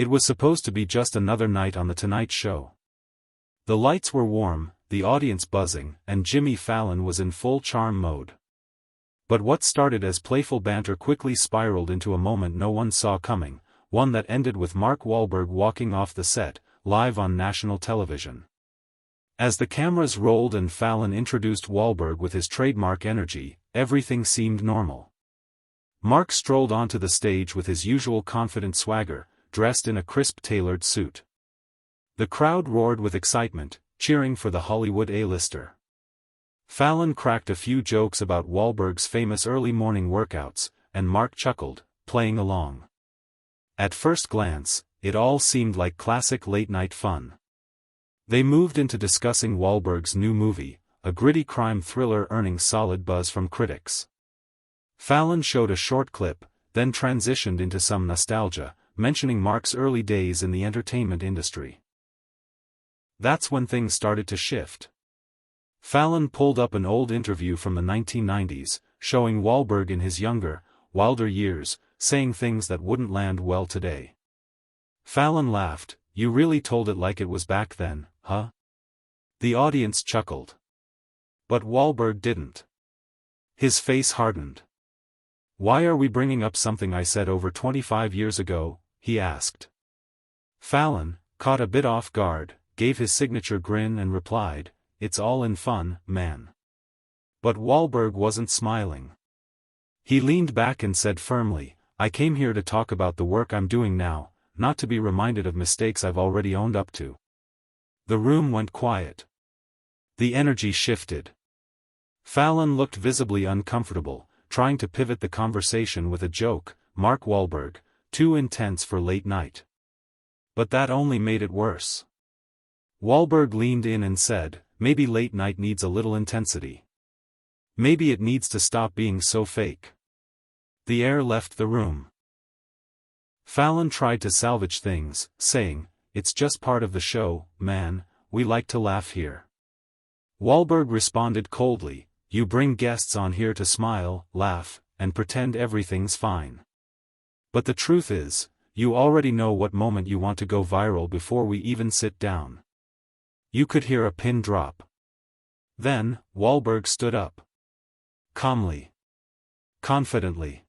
It was supposed to be just another night on The Tonight Show. The lights were warm, the audience buzzing, and Jimmy Fallon was in full charm mode. But what started as playful banter quickly spiraled into a moment no one saw coming, one that ended with Mark Wahlberg walking off the set, live on national television. As the cameras rolled and Fallon introduced Wahlberg with his trademark energy, everything seemed normal. Mark strolled onto the stage with his usual confident swagger, dressed in a crisp tailored suit. The crowd roared with excitement, cheering for the Hollywood A-lister. Fallon cracked a few jokes about Wahlberg's famous early morning workouts, and Mark chuckled, playing along. At first glance, it all seemed like classic late-night fun. They moved into discussing Wahlberg's new movie, a gritty crime thriller earning solid buzz from critics. Fallon showed a short clip, then transitioned into some nostalgia, mentioning Mark's early days in the entertainment industry. That's when things started to shift. Fallon pulled up an old interview from the 1990s, showing Wahlberg in his younger, wilder years, saying things that wouldn't land well today. Fallon laughed. "You really told it like it was back then, huh?" The audience chuckled. But Wahlberg didn't. His face hardened. "Why are we bringing up something I said over 25 years ago?" he asked. Fallon, caught a bit off guard, gave his signature grin and replied, "It's all in fun, man." But Wahlberg wasn't smiling. He leaned back and said firmly, "I came here to talk about the work I'm doing now, not to be reminded of mistakes I've already owned up to." The room went quiet. The energy shifted. Fallon looked visibly uncomfortable, trying to pivot the conversation with a joke, "Mark Wahlberg, too intense for late night." But that only made it worse. Wahlberg leaned in and said, "Maybe late night needs a little intensity. Maybe it needs to stop being so fake." The air left the room. Fallon tried to salvage things, saying, "It's just part of the show, man, we like to laugh here." Wahlberg responded coldly, "You bring guests on here to smile, laugh, and pretend everything's fine. But the truth is, you already know what moment you want to go viral before we even sit down." You could hear a pin drop. Then, Wahlberg stood up. Calmly. Confidently.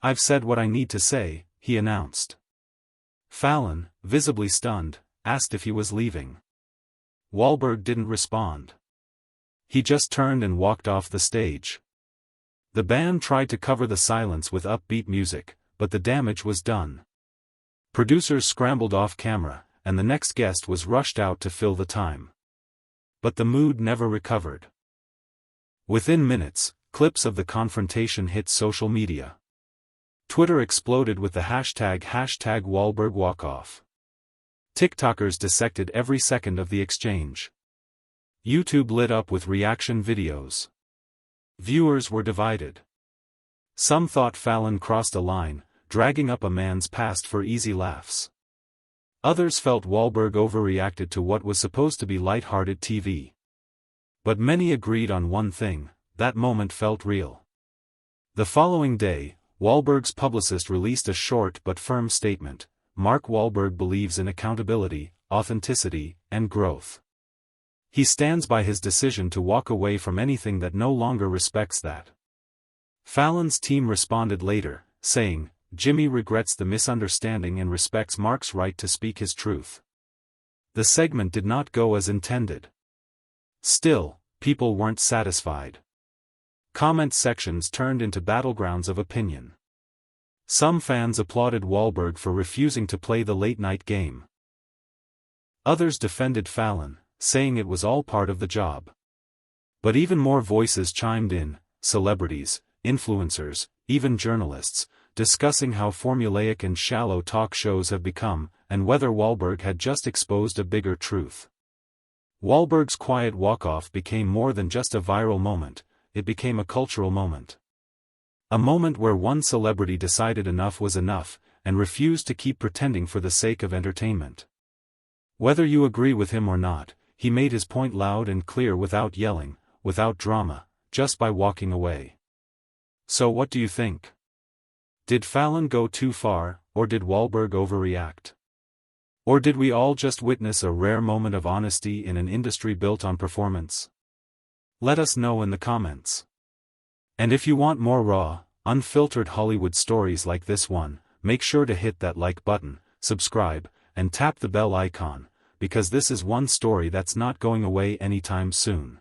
"I've said what I need to say," he announced. Fallon, visibly stunned, asked if he was leaving. Wahlberg didn't respond. He just turned and walked off the stage. The band tried to cover the silence with upbeat music, but the damage was done. Producers scrambled off camera, and the next guest was rushed out to fill the time. But the mood never recovered. Within minutes, clips of the confrontation hit social media. Twitter exploded with the hashtag #WahlbergWalkOff. TikTokers dissected every second of the exchange. YouTube lit up with reaction videos. Viewers were divided. Some thought Fallon crossed a line, dragging up a man's past for easy laughs. Others felt Wahlberg overreacted to what was supposed to be light-hearted TV. But many agreed on one thing: that moment felt real. The following day, Wahlberg's publicist released a short but firm statement: Mark Wahlberg believes in accountability, authenticity, and growth. He stands by his decision to walk away from anything that no longer respects that. Fallon's team responded later, saying, "Jimmy regrets the misunderstanding and respects Mark's right to speak his truth." The segment did not go as intended. Still, people weren't satisfied. Comment sections turned into battlegrounds of opinion. Some fans applauded Wahlberg for refusing to play the late-night game. Others defended Fallon, saying it was all part of the job. But even more voices chimed in: celebrities, influencers, even journalists, discussing how formulaic and shallow talk shows have become, and whether Wahlberg had just exposed a bigger truth. Wahlberg's quiet walk-off became more than just a viral moment, it became a cultural moment. A moment where one celebrity decided enough was enough, and refused to keep pretending for the sake of entertainment. Whether you agree with him or not, he made his point loud and clear without yelling, without drama, just by walking away. So what do you think? Did Fallon go too far, or did Wahlberg overreact? Or did we all just witness a rare moment of honesty in an industry built on performance? Let us know in the comments. And if you want more raw, unfiltered Hollywood stories like this one, make sure to hit that like button, subscribe, and tap the bell icon, because this is one story that's not going away anytime soon.